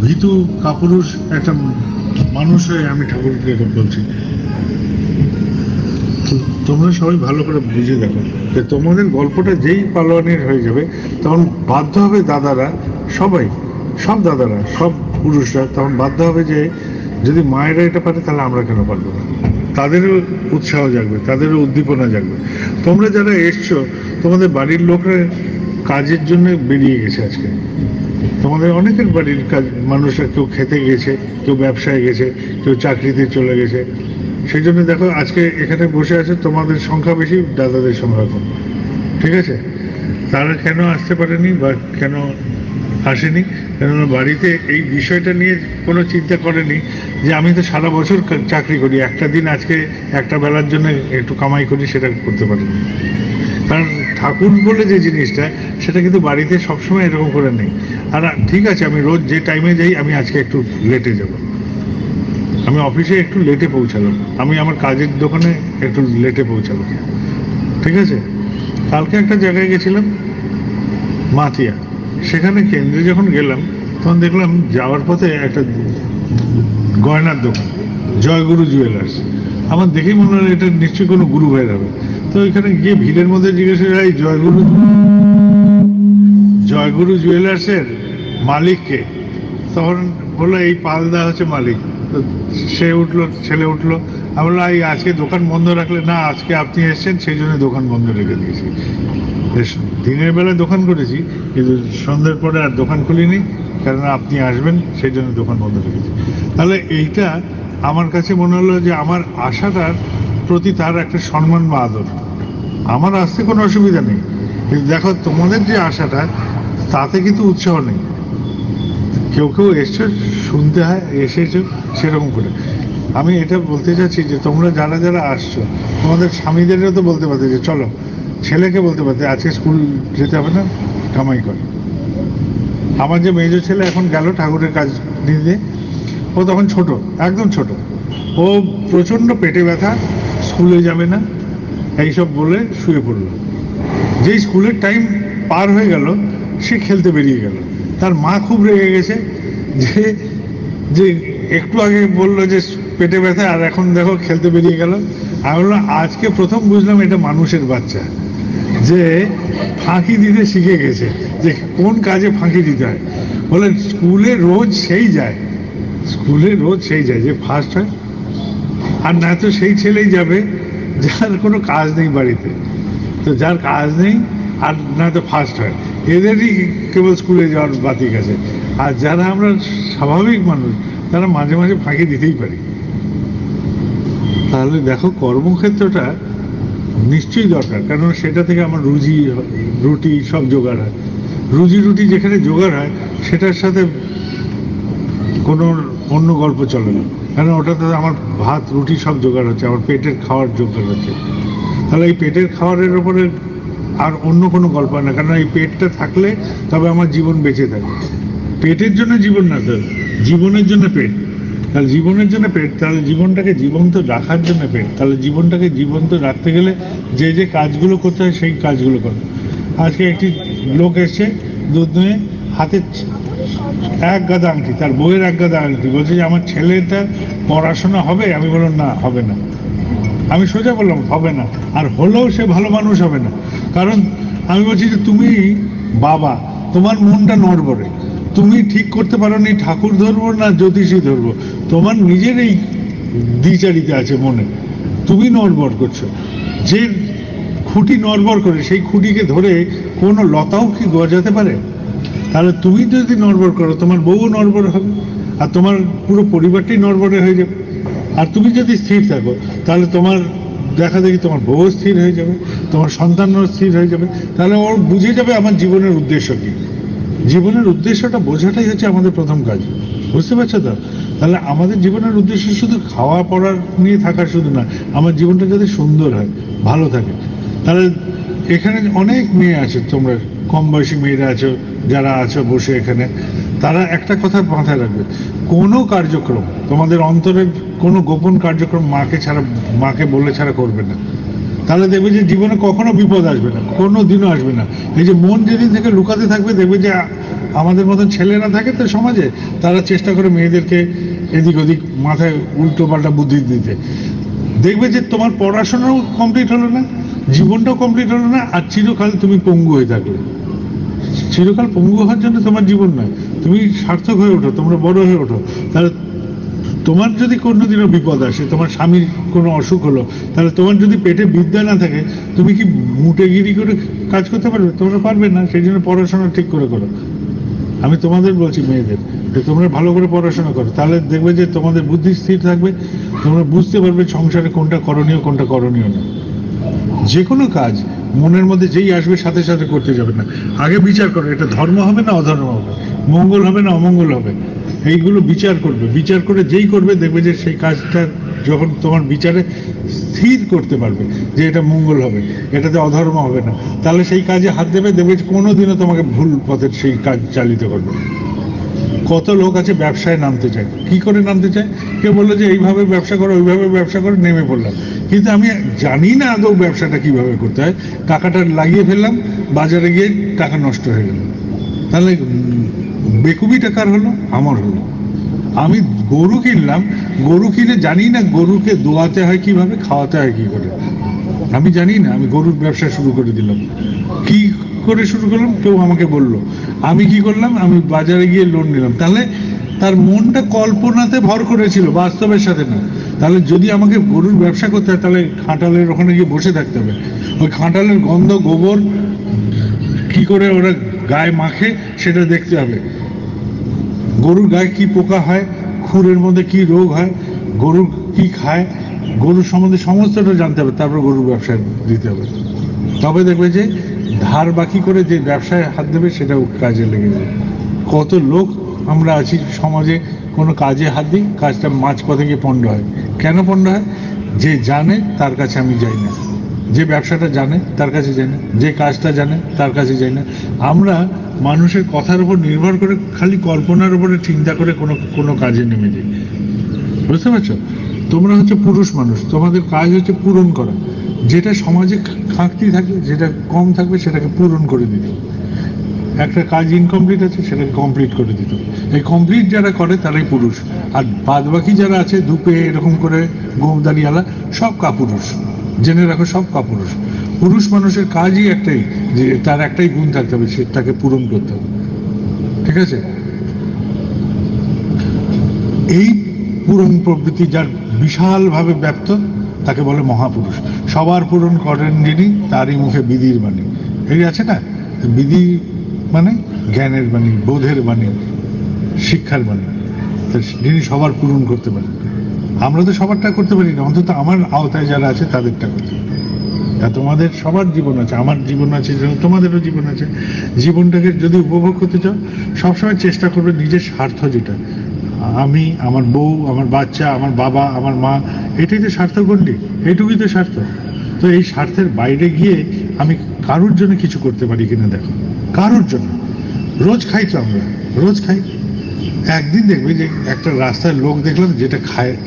ভীতু কাপুরুষ একটা মানুষ হয়ে আমি ঠাকুরকে বলছি, তোমরা সবাই ভালো করে বুঝে দেখো যে তোমাদের গল্পটা যেই পালোয়ানের হয়ে যাবে তখন বাধ্য হবে দাদারা, সবাই, সব দাদারা, সব পুরুষরা তখন বাধ্য হবে যে যদি মায়েরা এটা পারে তাহলে আমরা কেন পারবো না। তাদেরও উৎসাহ জাগবে, তাদেরও উদ্দীপনা জাগবে। তোমরা যারা এসছো, তোমাদের বাড়ির লোকরা কাজের জন্য বেরিয়ে গেছে আজকে, তোমাদের অনেকের বাড়ির কাজ মানুষরা কেউ খেতে গেছে, কেউ ব্যবসায় গেছে, কেউ চাকরিতে চলে গেছে। সেই জন্য দেখো আজকে এখানে বসে আছে, তোমাদের সংখ্যা বেশি, দাদাদের সংখ্যা কম। ঠিক আছে, তারা কেন আসতে পারেনি বা কেন আসেনি? কেননা বাড়িতে এই বিষয়টা নিয়ে কোনো চিন্তা করেনি যে আমি তো সারা বছর চাকরি করি, একটা দিন আজকে একটা বেলার জন্য একটু কামাই করি, সেটা করতে পারিনি। কারণ ঠাকুর বলে যে জিনিসটা, সেটা কিন্তু বাড়িতে সবসময় এরকম করে নেই। আর ঠিক আছে, আমি রোজ যে টাইমে যাই, আমি আজকে একটু লেটে যাব, আমি অফিসে একটু লেটে পৌঁছালাম, আমি আমার কাজের দোকানে একটু লেটে পৌঁছালাম। ঠিক আছে, কালকে একটা জায়গায় গেছিলাম মাতিয়া, সেখানে কেন্দ্রে যখন গেলাম তখন দেখলাম যাওয়ার পথে একটা গয়নার দোকান, জয়গুরু জুয়েলার্স। আমার দেখেই মনে হলো এটা নিশ্চয়ই কোনো গুরু ভাইয়ের হবে। তো ওইখানে গিয়ে ভিড়ের মধ্যে জিজ্ঞেস করি, জয়গুরু জুয়েলার্সের মালিককে? তখন বললো এই পালদা হচ্ছে মালিক। তো সে উঠলো, ছেলে উঠলো, আমি বললো এই আজকে দোকান বন্ধ রাখলে? না, আজকে আপনি এসছেন সেই জন্য দোকান বন্ধ রেখে দিয়েছি। দিনের বেলায় দোকান করেছি, কিন্তু সন্ধ্যের পরে আর দোকান খুলিনি, কেননা আপনি আসবেন সেই জন্য দোকান বন্ধ রেখেছি। তাহলে এইটা আমার কাছে মনে হলো যে আমার আশাটার প্রতি তার একটা সম্মান বা আদর। আমার আসতে কোনো অসুবিধা নেই, কিন্তু দেখো তোমাদের যে আশাটা, তাতে কিন্তু উৎসাহ নেই। কেউ কেউ এসছো শুনতে হয়, এসেছো সেরকম করে। আমি এটা বলতে চাচ্ছি যে তোমরা যারা যারা আসছো, তোমাদের স্বামীদেরও তো বলতে পারতে যে চলো, ছেলেকে বলতে পারতে আজকে স্কুল যেতে হবে না, কামাই করে। আমার যে মেজো ছেলে এখন গেল ঠাকুরের কাজ নিতে, ও তখন ছোট, একদম ছোট, ও প্রচণ্ড পেটে ব্যথা, স্কুলে যাবে না এইসব বলে শুয়ে পড়লো। যেই স্কুলের টাইম পার হয়ে গেল, সে খেলতে বেরিয়ে গেল। তার মা খুব রেগে গেছে যে যে একটু আগে বললো যে পেটে ব্যথা, আর এখন দেখো খেলতে বেরিয়ে গেল। আমি বললাম আজকে প্রথম বুঝলাম এটা মানুষের বাচ্চা, যে ফাঁকি দিতে শিখে গেছে, যে কোন কাজে ফাঁকি দিতে হয়। বলে স্কুলে রোজ সেই যায়, স্কুলে রোজ সেই যায় যে ফার্স্ট হয়, আর না তো সেই ছেলেই যাবে যার কোনো কাজ নেই বাড়িতে। তো যার কাজ নেই আর না তো ফার্স্ট হয়, এদেরই কেবল স্কুলে যাওয়ার বাতিক আছে। আর যারা আমরা স্বাভাবিক মানুষ, তারা মাঝে মাঝে ফাঁকি দিতেই পারি। তাহলে দেখো কর্মক্ষেত্রটা নিশ্চয়ই দরকার, কারণ সেটা থেকে আমার রুজি রুটি সব জোগাড় হয়। রুজি রুটি যেখানে জোগাড় হয়, সেটার সাথে কোনো অন্য গল্প চলে না, কারণ ওটাতে আমার ভাত রুটি সব জোগাড় হচ্ছে, আমার পেটের খাওয়ার জোগাড় হচ্ছে। তাহলে এই পেটের খাওয়ারের ওপরে আর অন্য কোনো গল্প হয় না, কারণ এই পেটটা থাকলে তবে আমার জীবন বেঁচে থাকে। পেটের জন্য জীবন না, তো জীবনের জন্য পেট। তাহলে জীবনের জন্য পেট, তাহলে জীবনটাকে জীবন্ত রাখার জন্য পেট। তাহলে জীবনটাকে জীবন্ত রাখতে গেলে যে যে কাজগুলো করতে হয় সেই কাজগুলো করো। আজকে একটি লোক এসছে দুধ নিয়ে, হাতে এক গাদা আংটি, তার বইয়ের এক গাদা আংটি, বলছে যে আমার ছেলেটা পড়াশোনা হবে। আমি বললাম না, হবে না। আমি সোজা বললাম হবে না, আর হলেও সে ভালো মানুষ হবে না। কারণ আমি বলছি যে তুমি বাবা, তোমার মনটা নড়বড়ে, তুমি ঠিক করতে পারো নি ঠাকুর ধরবো না জ্যোতিষী ধরবো, তোমার নিজের এই দ্বিচারিতে আছে মনে, তুমি নড়বড় করছো। যে খুঁটি নড়বড় করে, সেই খুঁটিকে ধরে কোনো লতাও কি গজাতে পারে? তাহলে তুমি যদি নড়বড় করো, তোমার বউও নড়বড় হবে, আর তোমার পুরো পরিবারটাই নড়বড়ে হয়ে যাবে। আর তুমি যদি স্থির থাকো, তাহলে তোমার দেখা দেখি তোমার বউ স্থির হয়ে যাবে, তোমার সন্তানও স্থির হয়ে যাবে। তাহলে ওর বুঝে যাবে আমার জীবনের উদ্দেশ্য কি। জীবনের উদ্দেশ্যটা বোঝাটাই হচ্ছে আমাদের প্রথম কাজ, বুঝতে পারছো তো? তাহলে আমাদের জীবনের উদ্দেশ্য শুধু খাওয়া পড়ার নিয়ে থাকার শুধু না, আমার জীবনটা যাতে সুন্দর হয়, ভালো থাকে। তাহলে এখানে অনেক মেয়ে আছে, তোমরা কম বয়সী মেয়েরা আছো যারা আছো বসে এখানে, তারা একটা কথা মাথায় রাখবে, কোনো কার্যক্রম তোমাদের অন্তরের কোনো গোপন কার্যক্রম মাকে বলে ছাড়া করবে না। তাহলে দেখবে যে জীবনে কখনো বিপদ আসবে না, কোনো দিনও আসবে না। এই যে মন যেদিন থেকে লুকাতে থাকবে, দেখবে যে আমাদের মতন ছেলেরা থাকে তো সমাজে, তারা চেষ্টা করে মেয়েদেরকে এদিক ওদিক মাথায় উল্টো পাল্টা বুদ্ধি দিতে। দেখবে যে তোমার পড়াশোনাও কমপ্লিট হলো না, জীবনটাও কমপ্লিট হলো না, আর চিরকাল তুমি পঙ্গু হয়ে থাকলে। চিরকাল পঙ্গু হওয়ার জন্য তোমার জীবন নয়, তুমি সার্থক হয়ে ওঠো, তোমরা বড় হয়ে ওঠো। তাহলে তোমার যদি কোনোদিনও বিপদ আসে, তোমার স্বামীর কোনো অসুখ হলো, তাহলে তোমার যদি পেটে বিদ্যা না থাকে, তুমি কি মুটেগিরি করে কাজ করতে পারবে? তোমরা পারবে না। সেই জন্য পড়াশোনা ঠিক করে করো। আমি তোমাদের বলছি মেয়েদের, যে তোমরা ভালো করে পড়াশোনা করো, তাহলে দেখবে যে তোমাদের বুদ্ধি স্থির থাকবে, তোমরা বুঝতে পারবে সংসারে কোনটা করণীয় কোনটা করণীয় না। যে কোনো কাজ মনের মধ্যে যেই আসবে সাথে সাথে করতে যাবে না, আগে বিচার করো এটা ধর্ম হবে না অধর্ম হবে, মঙ্গল হবে না অমঙ্গল হবে, এইগুলো বিচার করবে। বিচার করে যেই করবে দেখবে যে সেই কাজটা যখন তোমার বিচারে স্থির করতে পারবে যে এটা মঙ্গল হবে, এটাতে অধর্ম হবে না, তাহলে সেই কাজে হাত দেবে, দেখবে কোনোদিনও তোমাকে ভুল পথে সেই কাজ চালিত করবে। কত লোক আছে ব্যবসায় নামতে চায়, কি করে নামতে চায়? কেউ বললো যে এইভাবে ব্যবসা করো, ওইভাবে ব্যবসা করো, নেমে পড়লাম, কিন্তু আমি জানি না আদৌ ব্যবসাটা কিভাবে করতে হয়, টাকাটা লাগিয়ে ফেললাম, বাজারে গিয়ে টাকা নষ্ট হয়ে গেল। তাহলে বেকুবি টাকার হলো, আমার হলো। আমি গরু কিনলাম, গরু কিনে জানি না গরুকে দোয়াতে হয় কিভাবে, খাওয়াতে হয় কি করে, আমি জানি না, আমি গরুর ব্যবসা শুরু করে দিলাম। কি করে শুরু করলাম? কেউ আমাকে বললো। আমি কি করলাম? আমি বাজারে গিয়ে লোন নিলাম। তাহলে তার মনটা কল্পনাতে ভর করেছিল, বাস্তবের সাথে না। তাহলে যদি আমাকে গরুর ব্যবসা করতে হয়, তাহলে খাঁটালের ওখানে গিয়ে বসে থাকতে হবে, ওই খাঁটালের গন্ধ, গোবর কি করে ওরা গায়ে মাখে সেটা দেখতে হবে, গরুর গায়ে কি পোকা হয়, খুরের মধ্যে কি রোগ হয়, গরু কি খায়, গরুর সম্বন্ধে সমস্তটা জানতে হবে, তারপর গরুর ব্যবসায় দিতে হবে। তবে দেখবে যে ধার বাকি করে যে ব্যবসায় হাত দেবে সেটাও কাজে লেগে যাবে। কত লোক আমরা আছি সমাজে, কোনো কাজে হাত দিই, কাজটা মাঝপথে গিয়ে পণ্ড হয়। কেন পণ্ড হয়? যে জানে তার কাছে আমি যাই না, যে ব্যবসাটা জানে তার কাছে যাই না, যে কাজটা জানে তার কাছে যাই না। আমরা মানুষের কথার উপর নির্ভর করে, খালি কল্পনার উপরে চিন্তা করে কোনো কাজে নেমে যাই। বুঝতে পারছো? তোমরা হচ্ছে পুরুষ মানুষ, তোমাদের কাজ হচ্ছে পূরণ করা। যেটা সমাজে খাঁকতি থাকবে, যেটা কম থাকবে, সেটাকে পূরণ করে দিতে। একটা কাজ ইনকমপ্লিট আছে, সেটাকে কমপ্লিট করে দিত। এই কমপ্লিট যারা করে তারাই পুরুষ, আর বাদ বাকি যারা আছে ধূপে এরকম করে গোমদারিওয়ালা, সব কাপুরুষ। জেনে রাখো, সব কাপুরুষ। পুরুষ মানুষের কাজই একটাই, যে তার একটাই গুণ থাকতে হবে, সেটাকে পূরণ করতে হবে। ঠিক আছে? এই পূরণ প্রবৃত্তি যার বিশালভাবে ব্যাপ্ত, তাকে বলে মহাপুরুষ। সবার পূরণ করেন যিনি, তারই মুখে বিধির বাণী। এই আছে না, বিধি মানে জ্ঞানের বাণী, বোধের বাণী, শিক্ষার বাণী। যিনি সবার পূরণ করতে পারেন। আমরা তো সবারটা করতে পারি না, অন্তত আমার আওতায় যারা আছে তাদেরটা করতে পারি। তা তোমাদের সবার জীবন আছে, আমার জীবন আছে, তোমাদেরও জীবন আছে। জীবনটাকে যদি উপভোগ করতে চাও, সবসময় চেষ্টা করবে নিজের স্বার্থ যেটা, আমি, আমার বউ, আমার বাচ্চা, আমার বাবা, আমার মা, এটাই তো স্বার্থ গণ্ডি, এইটুকুই তো স্বার্থ। তো এই স্বার্থের বাইরে গিয়ে আমি কারোর জন্য কিছু করতে পারি কিনা দেখো, কারোর জন্য। রোজ খাই তো আমরা, রোজ খাই। একদিন দেখবে যে একটা রাস্তায় লোক দেখলাম যেটা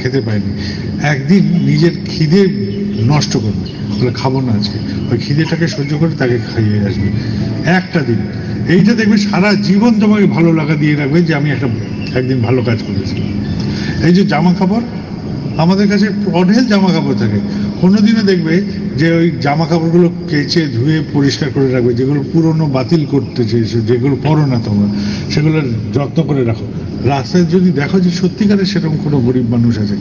খেতে পায়নি, একদিন নিজের খিদে নষ্ট করবে, বলে খাবো না আজকে, ওই খিদেটাকে সহ্য করে তাকে খাইয়ে আসবে একটা দিন। এইটা দেখবে সারা জীবন তোমাকে ভালো লাগা দিয়ে রাখবে যে আমি একদিন ভালো কাজ করেছি। এই যে জামা কাপড়, আমাদের কাছে অঢেল জামা কাপড় থাকে, কোনোদিনও দেখবে যে ওই জামা কাপড়গুলো কেচে ধুয়ে পরিষ্কার করে রাখবে, যেগুলো পুরনো বাতিল করতে চেয়েছো, যেগুলো পরো না তোমরা, সেগুলো যত্ন করে রাখো। রাস্তায় যদি দেখো যে সত্যিকারের সেরকম কোনো গরিব মানুষ আছে,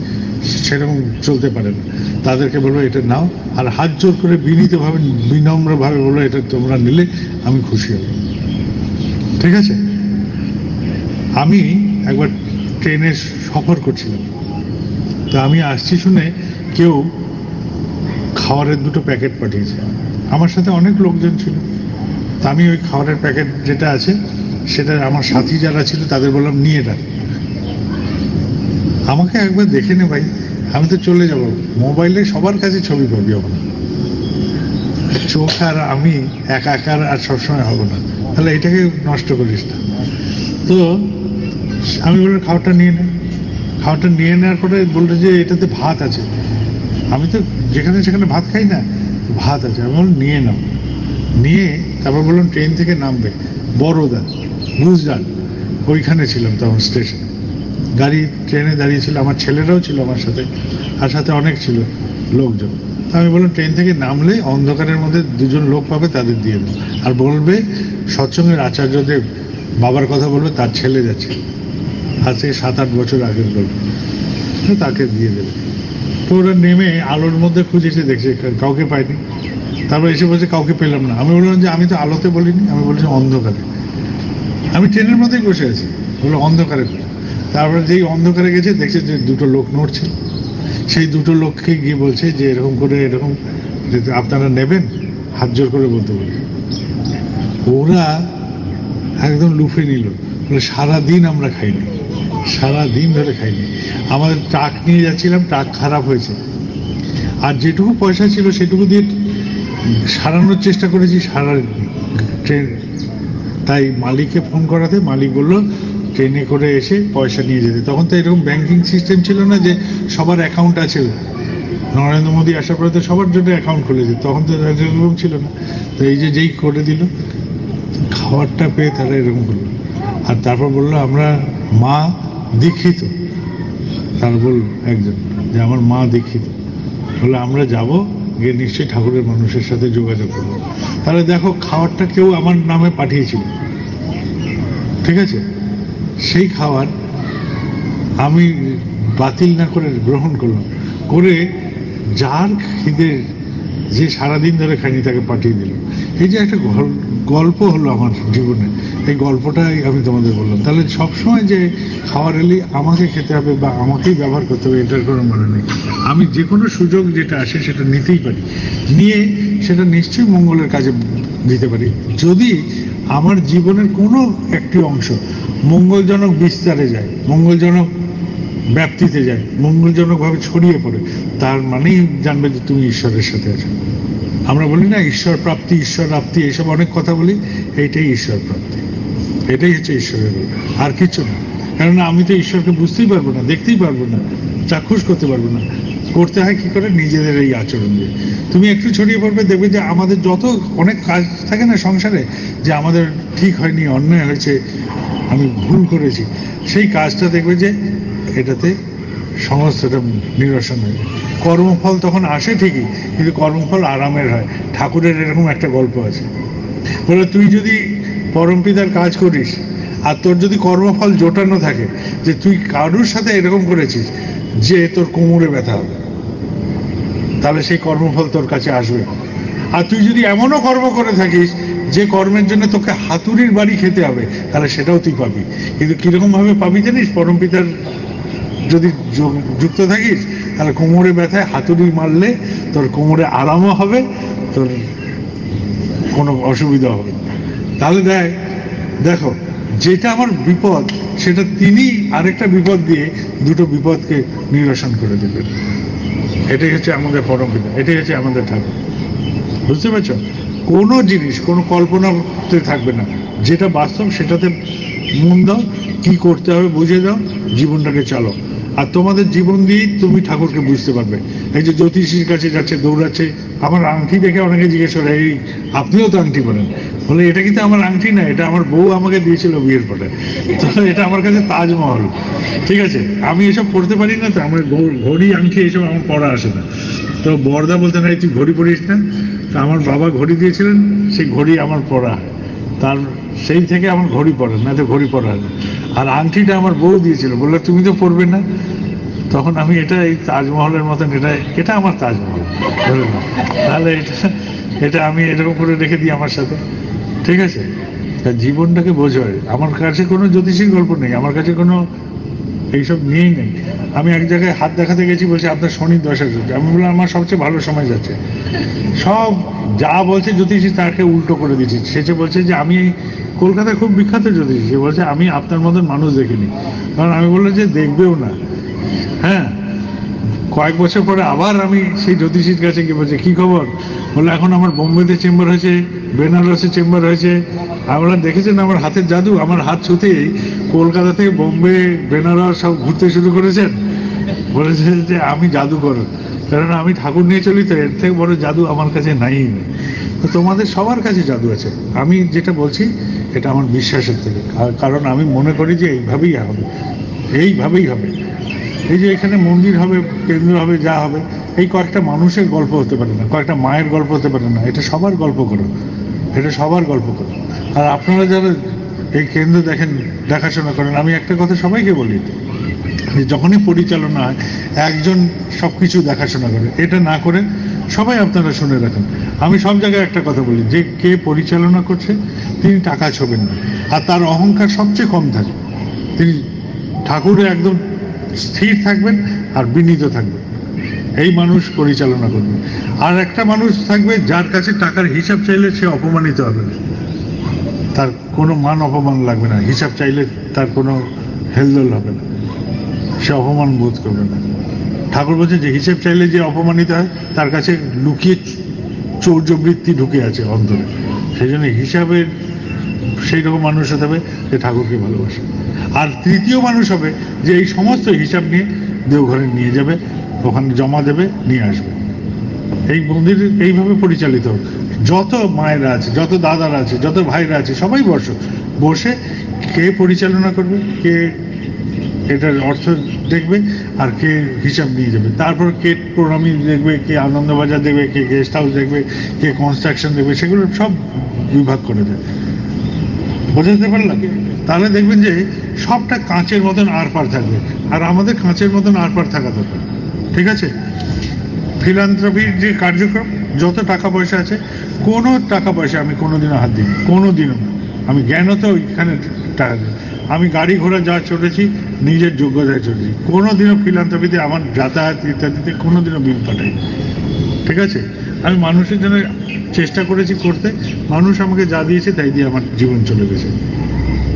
সেরকম চলতে পারে না, তাদেরকে বলবো এটা নাও, আর হাত জোর করে বিনীতভাবে, বিনম্রভাবে বলো এটা তোমরা নিলে আমি খুশি হব। ঠিক আছে? আমি একবার ট্রেনে সফর করছিলাম, তো আমি আসছি শুনে কেউ খাবারের 2টো প্যাকেট পাঠিয়েছে। আমার সাথে অনেক লোকজন ছিল, তা আমি ওই খাবারের প্যাকেট যেটা আছে সেটা আমার সাথী যারা ছিল তাদের বললাম নিয়ে রাখ, আমাকে একবার দেখে নে ভাই, আমি তো চলে যাব। মোবাইলে সবার কাছে ছবি পাবি, এখন চোখ আর আমি একাকার আর সবসময় হবো না, তাহলে এটাকে নষ্ট করিস না। তো আমি বললাম খাবারটা নিয়ে নে। খাবারটা নিয়ে নেওয়ার পরে বললো যে এটাতে ভাত আছে। আমি তো যেখানে সেখানে ভাত খাই না, ভাত আছে। আমি বললাম নিয়ে নাও। নিয়ে তারপর বললাম ট্রেন থেকে নামবে বড়দা, গুজরাট, ওইখানে ছিলাম তখন স্টেশন, গাড়ি ট্রেনে দাঁড়িয়েছিল, আমার ছেলেরাও ছিল আমার সাথে, আর সাথে অনেক ছিল লোকজন। আমি বললাম ট্রেন থেকে নামলে অন্ধকারের মধ্যে দুজন লোক পাবে, তাদের দিয়ে দেবো, আর বলবে সৎসঙ্গের আচার্যদেব বাবার কথা বলবে, তার ছেলে যাচ্ছে, আজ থেকে 7-8 বছর আগের লোক, তাকে দিয়ে দেবে। তো ওরা নেমে আলোর মধ্যে খুঁজেছে, দেখছে কাউকে পায়নি, তারপর এসে বলছে কাউকে পেলাম না। আমি বললাম যে আমি তো আলোতে বলিনি, আমি বলছি অন্ধকারে, আমি ট্রেনের মধ্যেই বসে আছি, বললো অন্ধকারে। তারপরে যেই অন্ধকারে গেছে দেখছে যে দুটো লোক নড়ছে, সেই দুটো লোককে গিয়ে বলছে যে এরকম করে, এরকম আপনারা নেবেন, হাত জোর করে বলতে বলছে। ওরা একদম লুফে নিল, বলে সারাদিন আমরা খাইনি, সারাদিন ধরে খাইনি। আমাদের ট্রাক নিয়ে যাচ্ছিলাম, ট্রাক খারাপ হয়েছে, আর যেটুকু পয়সা ছিল সেটুকু দিয়ে সারানোর চেষ্টা করেছি সারা ট্রেন। তাই মালিককে ফোন করাতে মালিক বলল ট্রেনে করে এসে পয়সা নিয়ে যেতে। তখন তো এরকম ব্যাংকিং সিস্টেম ছিল না যে সবার অ্যাকাউন্ট আছে, নরেন্দ্র মোদী আসার পরে তো সবার জন্য অ্যাকাউন্ট খুলেছে, তখন তো এরকম ছিল না। তো এই যে যেই করে দিল, খাবারটা পেয়ে তারা এরকম করলো। আর তারপর বললো আমরা মা দীক্ষিত, তার বলল একজন যে আমার মা দীক্ষিত, বলে আমরা যাব, গিয়ে নিশ্চয়ই ঠাকুরের মানুষের সাথে যোগাযোগ করবো। তাহলে দেখো খাবারটা কেউ আমার নামে পাঠিয়েছিল, ঠিক আছে, সেই খাবার আমি বাতিল না করে গ্রহণ করলাম, করে যার খিদে, যে সারাদিন ধরে খাইনি তাকে পাঠিয়ে দিল। এই যে একটা গল্প হলো আমার জীবনে, এই গল্পটাই আমি তোমাদের বললাম। তাহলে সবসময় যে খাবার এলে আমাকে খেতে হবে বা আমাকেই ব্যবহার করতে হবে এটার কোনো মানে নেই। আমি যে কোনো সুযোগ যেটা আসে সেটা নিতেই পারি, নিয়ে সেটা নিশ্চয়ই মঙ্গলের কাজে দিতে পারি, যদি আমার জীবনের কোনো একটি অংশ মঙ্গলজনক বিস্তারে যায়, মঙ্গলজনক ব্যাপ্তিতে যায়, মঙ্গলজনকভাবে ছড়িয়ে পড়ে, তার মানেই জানবে যে তুমি ঈশ্বরের সাথে আছো। আমরা বলি না ঈশ্বর প্রাপ্তি, ঈশ্বর প্রাপ্তি, এইসব অনেক কথা বলি, এইটাই ঈশ্বর প্রাপ্তি, এটাই হচ্ছে ঈশ্বরের, আর কিছু না। কেননা আমি তো ঈশ্বরকে বুঝতেই পারবো না, দেখতেই পারবো না, চাক্ষুষ করতে পারবো না। করতে হয় কি করে? নিজেদের এই আচরণ দিয়ে। তুমি একটু ছড়িয়ে পড়বে, দেখবে যে আমাদের যত অনেক কাজ থাকে না সংসারে, যে আমাদের ঠিক হয়নি, অন্যায় হয়েছে, আমি ভুল করেছি, সেই কাজটা দেখবে যে এটাতে সমস্তটা নিরসন হয়ে যায়। কর্মফল তখন আসে ঠিকই, কিন্তু কর্মফল আরামের হয়। ঠাকুরের এরকম একটা গল্প আছে, বলে তুই যদি পরমপিতার কাজ করিস আর তোর যদি কর্মফল জোটানো থাকে, যে তুই কারুর সাথে এরকম করেছিস যে তোর কোমরে ব্যথা হবে, তাহলে সেই কর্মফল তোর কাছে আসবে। আর তুই যদি এমনও কর্ম করে থাকিস যে কর্মের জন্য তোকে হাতুড়ির বাড়ি খেতে হবে, তাহলে সেটাও তুই পাবি। কিন্তু কিরকম ভাবে পাবি জানিস? পরমপিতার যদি যুক্ত থাকিস, তাহলে কোমরে ব্যথায় হাতুড়ি মারলে তোর কোমরে আরামও হবে, তোর কোনো অসুবিধা হবে। তাহলে দেখো যেটা আমার বিপদ, সেটা তিনি আরেকটা বিপদ দিয়ে দুটো বিপদকে নিরসন করে দেবেন। এটাই হচ্ছে আমাদের পরমপিতা, এটাই হচ্ছে আমাদের ঠাকুর। বুঝতে পারছো? কোনো জিনিস কোনো কল্পনাতে থাকবে না, যেটা বাস্তব সেটাতে মন দাও, কি করতে হবে বুঝে দাও, জীবনটাকে চালো। আর তোমাদের জীবন দিয়েই তুমি ঠাকুরকে বুঝতে পারবে। এই যে জ্যোতিষীর কাছে যাচ্ছে, দৌড়াচ্ছে, আমার আংটি দেখে অনেকে জিজ্ঞেস করে এই আপনিও তো আংটি পরেন, বলে এটা কিন্তু আমার আংটি না, এটা আমার বউ আমাকে দিয়েছিল বিয়ের পরে, তো এটা আমার কাছে তাজমহল, ঠিক আছে। আমি এসব পড়তে পারি না, তো আমার ঘড়ি আংটি এসব আমার পড়া আসে না। তো বরদা বলতে না তুই ঘড়ি পড়িস না, তো আমার বাবা ঘড়ি দিয়েছিলেন, সেই ঘড়ি আমার পড়া, তার সেই থেকে আমার ঘড়ি পড়ে না, তো ঘড়ি পড়া হয় না। আর আংটিটা আমার বউ দিয়েছিল, বললো তুমি তো পড়বে না, তখন আমি এটা এই তাজমহলের মতন, এটা আমার তাজমহল ধরে না, তাহলে এটা আমি এরকম করে রেখে দিই আমার সাথে, ঠিক আছে। তা জীবনটাকে বোঝো, আমার কাছে কোনো জ্যোতিষীর গল্প নেই, আমার কাছে কোনো এইসব নিয়েই নেই। আমি এক জায়গায় হাত দেখাতে গেছি, বলছে আপনার শনির দশা চলছে। আমি বললাম আমার সবচেয়ে ভালো সময় যাচ্ছে। সব যা বলছে জ্যোতিষী তাকে উল্টো করে দিচ্ছি। সে বলছে যে আমি কলকাতায় খুব বিখ্যাত জ্যোতিষী, সে বলছে আমি আপনার মতন মানুষ দেখিনি। কারণ আমি বললাম যে দেখবেও না। হ্যাঁ, কয়েক বছর পরে আবার আমি সেই জ্যোতিষীর কাছে গিয়ে বলছি কি খবর, বলে এখন আমার বোম্বেতে চেম্বার হয়েছে, বেনারসে চেম্বার হয়েছে। আমরা দেখেছেন আমার হাতের জাদু, আমার হাত ছুতেই কলকাতা থেকে বোম্বে বেনারস সব ঘুরতে শুরু করেছেন। বলেছে যে আমি জাদুকর, কারণ আমি ঠাকুর নিয়ে চলি, তো এর থেকে বড় জাদু আমার কাছে নাই। তো তোমাদের সবার কাছে জাদু আছে। আমি যেটা বলছি এটা আমার বিশ্বাসের থেকে, কারণ আমি মনে করি যে এইভাবেই হবে, এইভাবেই হবে। এই যে এখানে মন্দির হবে, কেন্দ্র হবে, যা হবে, এই কয়েকটা মানুষের গল্প হতে পারে না, কয়েকটা মায়ের গল্প হতে পারে না, এটা সবার গল্প করো, এটা সবার গল্প করো। আর আপনারা যারা এই কেন্দ্র দেখেন, দেখাশোনা করেন, আমি একটা কথা সবাইকে বলি যে যখনই পরিচালনা হয় একজন সব কিছু দেখাশোনা করে, এটা না করে সবাই আপনারা শুনে রাখেন। আমি সব জায়গায় একটা কথা বলি যে কে পরিচালনা করছে তিনি টাকা ছোবেন না, আর তার অহংকার সবচেয়ে কম থাকে। তিনি ঠাকুরে একদম স্থির থাকবেন আর বিনীত থাকবেন, এই মানুষ পরিচালনা করবে। আর একটা মানুষ থাকবে যার কাছে টাকার হিসাব চাইলে সে অপমানিত হবে না, তার কোনো মান অপমান লাগবে না, হিসাব চাইলে তার কোনো হেলদোল হবে না, সে অপমান বোধ করবে না। ঠাকুর বলছে যে হিসেব চাইলে যে অপমানিত হয় তার কাছে লুকিয়ে চৌর্যবৃত্তি ঢুকে আছে অন্তরে, সেই জন্য হিসাবের সেই রকম মানুষ হতে হবে যে ঠাকুরকে ভালোবাসে। আর তৃতীয় মানুষ হবে যে এই সমস্ত হিসাব নিয়ে দেওঘরে নিয়ে যাবে, ওখানে জমা দেবে, নিয়ে আসবে। এই মন্দির এইভাবে পরিচালিত হোক। যত মায়েরা আছে, যত দাদারা আছে, যত ভাইরা আছে, সবাই বসে কে পরিচালনা করবে, কে এটার অর্থ দেখবে, আর কে হিসাব নিয়ে যাবে। তারপর কে প্রণামী দেখবে, কে আনন্দবাজার দেখবে, কে গেস্ট হাউস দেখবে, কে কনস্ট্রাকশন দেখবে, সেগুলো সব বিভাগ করে দেয়। বোঝাতে পারলাম? তাহলে দেখবেন যে সবটা কাঁচের মতন আর পার থাকবে, আর আমাদের কাঁচের মতন আর পার থাকা দরকার। ঠিক আছে? ফিলান্থ্রপির যে কার্যক্রম, যত টাকা পয়সা আছে, কোনো টাকা পয়সা আমি কোনোদিনও হাত দিই, কোনোদিনও না। আমি জ্ঞানত ওইখানে টাকা দিই। আমি গাড়ি ঘোড়া যা চড়েছি নিজের যোগ্যতায় চড়েছি, কোনোদিনও ফিলান্থ্রপিতে আমার যাতায়াত ইত্যাদিতে কোনোদিনও বিল পাঠাই। ঠিক আছে? আমি মানুষের জন্য চেষ্টা করেছি করতে, মানুষ আমাকে যা দিয়েছে তাই দিয়ে আমার জীবন চলে গেছে।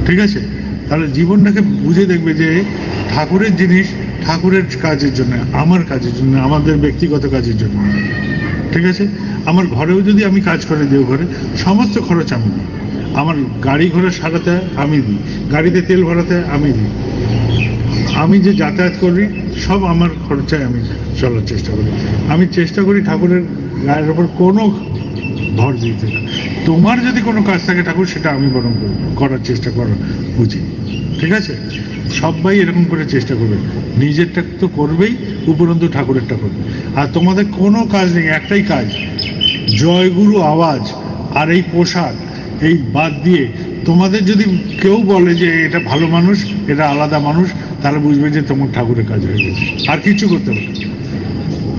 ঠিক আছে? তাহলে জীবনটাকে বুঝে দেখবে যে ঠাকুরের জিনিস ঠাকুরের কাজের জন্য, আমার কাজের জন্য, আমাদের ব্যক্তিগত কাজের জন্য। ঠিক আছে? আমার ঘরেও যদি আমি কাজ করে দেওঘরে, সমস্ত খরচ আমি দিই। আমার গাড়ি ঘোড়া সারাতে আমি দিই, গাড়িতে তেল ভরাতে আমি দিই, আমি যে যাতায়াত করি সব আমার খরচায় আমি চলার চেষ্টা করি। আমি চেষ্টা করি ঠাকুরের গায়ের ওপর কোনো ভর দিতে না। তোমার যদি কোনো কাজ থাকে ঠাকুর, সেটা আমি বরং করার চেষ্টা করা উচিত। ঠিক আছে? সবাই এরকম করে চেষ্টা করবে, নিজেরটা তো করবেই, উপরন্তু ঠাকুরেরটা করবে। আর তোমাদের কোনো কাজ নেই, একটাই কাজ, জয়গুরু আওয়াজ আর এই পোশাক, এই বাদ দিয়ে তোমাদের যদি কেউ বলে যে এটা ভালো মানুষ, এটা আলাদা মানুষ, তাহলে বুঝবে যে তোমার ঠাকুরের কাজ হয়ে গেছে, আর কিছু করতে হবে।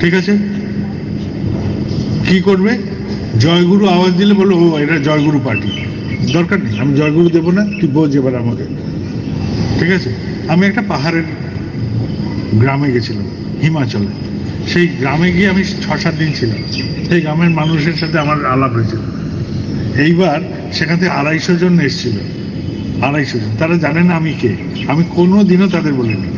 ঠিক আছে? কি করবে? জয়গুরু আওয়াজ দিলে বলো ও এটা জয়গুরু পার্টি, দরকার নেই, আমি জয়গুরু দেবো না, তুই বোঝ এবার আমাকে। ঠিক আছে? আমি একটা পাহাড়ের গ্রামে গেছিলাম হিমাচলে, সেই গ্রামে গিয়ে আমি 6-7 দিন ছিলাম। সেই গ্রামের মানুষের সাথে আমার আলাপ হয়েছিল। এইবার সেখান থেকে 250 জন এসেছিল, 250 জন। তারা জানে না আমি কে, আমি কোনো দিনও তাদের বলিনি।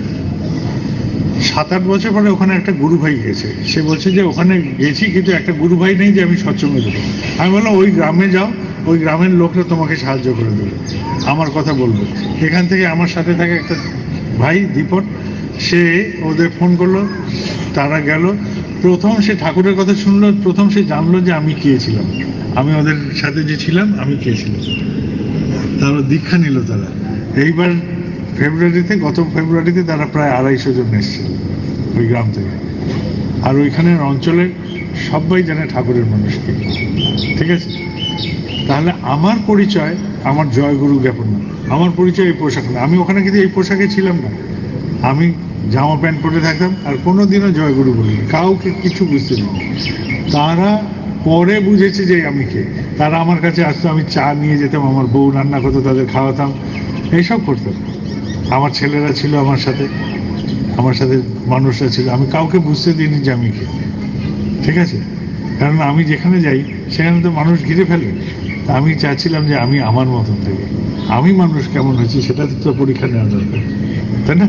7-8 বছর পরে ওখানে একটা গুরু ভাই গেছে, সে বলছে যে ওখানে গেছি কিন্তু একটা গুরু ভাই নেই যে আমি সৎসঙ্গ দেবো। আমি বললাম ওই গ্রামে যাও, ওই গ্রামের লোকরা তোমাকে সাহায্য করে দেবে, আমার কথা বলবে। এখান থেকে আমার সাথে থাকে একটা ভাই দীপন, সে ওদের ফোন করলো, তারা গেল। প্রথম সে ঠাকুরের কথা শুনলো, প্রথম সে জানলো যে আমি কে ছিলাম, আমি ওদের সাথে যে ছিলাম আমি কে ছিলাম। তারপর দীক্ষা নিল তারা। এইবার গত ফেব্রুয়ারিতে তারা প্রায় 250 জন এসেছিল ওই গ্রাম থেকে। আর ওইখানের অঞ্চলের সবাই জানে ঠাকুরের মানুষকে। ঠিক আছে? তাহলে আমার পরিচয় আমার জয়গুরু জ্ঞাপন না, আমার পরিচয় এই পোশাক না। আমি ওখানে কিন্তু এই পোশাকে ছিলাম না, আমি জামা প্যান্ট পরে থাকতাম, আর কোনোদিনও জয়গুরু বলিনি, কাউকে কিছু বুঝতে দিইনি। তারা পরে বুঝেছে যে আমি কে। তারা আমার কাছে আসতো, আমি চা নিয়ে যেতাম, আমার বউ রান্না করতো, তাদের খাওয়াতাম, এইসব করতাম। আমার ছেলেরা ছিল আমার সাথে মানুষরা ছিল, আমি কাউকে বুঝতে দিইনি যে আমি কে। ঠিক আছে? কারণ আমি যেখানে যাই সেখানে তো মানুষ ঘিরে ফেলে। আমি চাচ্ছিলাম যে আমি আমার মতন থেকে, আমি মানুষ কেমন হয়েছি সেটা তো পরীক্ষা নেওয়া দরকার, তাই না?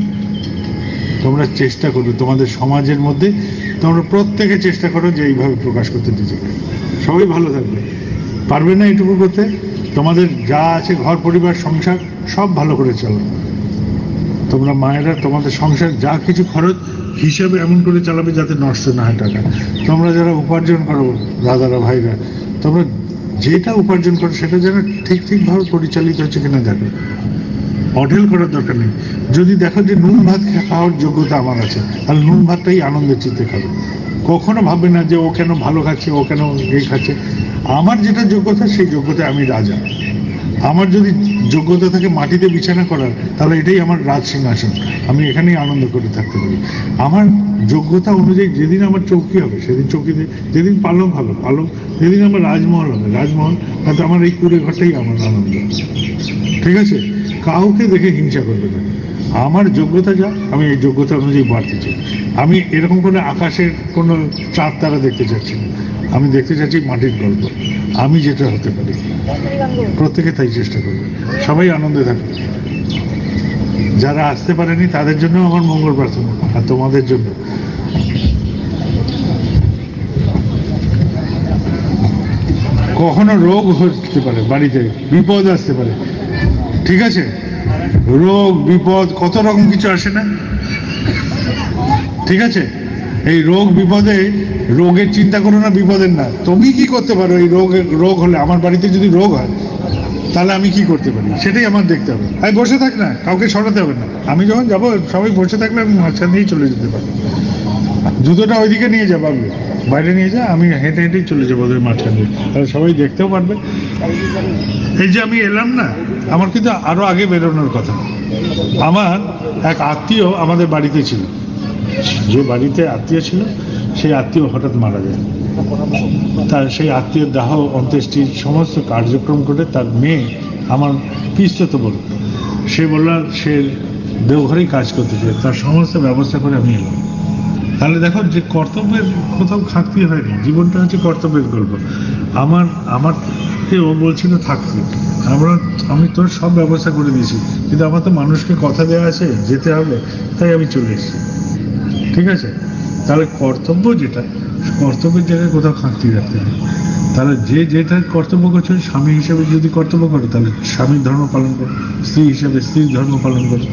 তোমরা চেষ্টা করো তোমাদের সমাজের মধ্যে, তোমরা প্রত্যেকে চেষ্টা করো যে এইভাবে প্রকাশ করতে নিজেকে। সবাই ভালো থাকবে। পারবে না এটুকু করতে? তোমাদের যা আছে ঘর পরিবার সংসার সব ভালো করে চলো। তোমরা মায়েরা তোমাদের সংসার যা কিছু খরচ হিসাবে এমন করে চালাবে যাতে নষ্ট না হয় টাকা। তোমরা যারা উপার্জন করো দাদারা ভাইরা, তোমরা যেটা উপার্জন করে সেটা যেন ঠিকভাবে পরিচালিত হচ্ছে কিনা দেখো, অঢেল করার দরকার নেই। যদি দেখো যে নুন ভাত খাওয়ার যোগ্যতা আমার আছে, তাহলে নুন ভাতটাই আনন্দের চিত্তে খাবে। কখনো ভাববে না যে ও কেন ভালো খাচ্ছে, ও কেন এই খাচ্ছে। আমার যেটা যোগ্যতা, সেই যোগ্যতায় আমি রাজা। আমার যদি যোগ্যতা থাকে মাটিতে বিছানা করার, তাহলে এটাই আমার রাজ সিংহাসন, আমি এখানেই আনন্দ করে থাকতে পারি। আমার যোগ্যতা অনুযায়ী যেদিন আমার চৌকি হবে সেদিন চৌকিতে, যেদিন পালক হবে পালক, যেদিন আমার রাজমহল হবে রাজমহল, তাতে আমার এই কুড়ে ঘরটাই আমার আনন্দ। ঠিক আছে, কাউকে দেখে হিংসা করবে না। আমার যোগ্যতা যা, আমি এই যোগ্যতা অনুযায়ী বাড়তে চাই। আমি এরকম করে আকাশের কোনো চাঁদ তারা দেখতে চাচ্ছি না, আমি দেখতে চাচ্ছি মাটির গল্প। আমি যেটা হতে পারি, প্রত্যেকে তাই চেষ্টা করবে। সবাই আনন্দে থাকবে। যারা আসতে পারেনি তাদের জন্য আমার মঙ্গল প্রার্থনা, আর তোমাদের জন্য। কখনো রোগ হতে পারে, বাড়িতে বিপদ আসতে পারে, ঠিক আছে, রোগ বিপদ কত রকম কিছু আসে না, ঠিক আছে। এই রোগ বিপদে, রোগের চিন্তা করো না, বিপদের না। তুমি কি করতে পারো এই রোগ হলে? আমার বাড়িতে যদি রোগ হয় তাহলে আমি কি করতে পারি, সেটাই আমার দেখতে হবে। আমি বসে থাক না, কাউকে সরাতে হবে না। আমি যখন যাবো সবাই বসে থাকলে আমি মাঝখান দিয়েই চলে যেতে পারবো। জুতোটা ওইদিকে নিয়ে যাবো, আমি বাইরে নিয়ে যা, আমি হেঁটে হেঁটেই চলে যাবো ওদের মাঝখান দিয়ে, তাহলে সবাই দেখতেও পারবে। এই যে আমি এলাম না, আমার কিন্তু আরো আগে বেরোনোর কথা। আমার এক আত্মীয় আমাদের বাড়িতে ছিল, যে বাড়িতে আত্মীয় ছিল সেই আত্মীয় হঠাৎ মারা যায়। তার সেই আত্মীয়ের দাহ অন্ত্যেষ্টির সমস্ত কার্যক্রম করে তার মেয়ে, আমার পিস্তত বলল, সে বলল সে দেওঘরেই কাজ করতে চায়, তার সমস্ত ব্যবস্থা করে আমি এলাম। তাহলে দেখো যে কর্তব্যের কোথাও খাটতি হয়নি, জীবনটা হচ্ছে কর্তব্যের গল্প। আমারকে ও বলছিল থাকতে, আমি তোর সব ব্যবস্থা করে দিয়েছি, কিন্তু আমার তো মানুষকে কথা দেওয়া আছে, যেতে হবে, তাই আমি চলে এসেছি। ঠিক আছে, তাহলে কর্তব্য যেটা, কর্তব্যের জায়গায় কোথাও খাটতি রাখতে হবে। তাহলে যে যেটা কর্তব্য করছে, স্বামী হিসেবে যদি কর্তব্য করো তাহলে স্বামীর ধর্ম পালন করো, স্ত্রী হিসেবে স্ত্রীর ধর্ম পালন করো।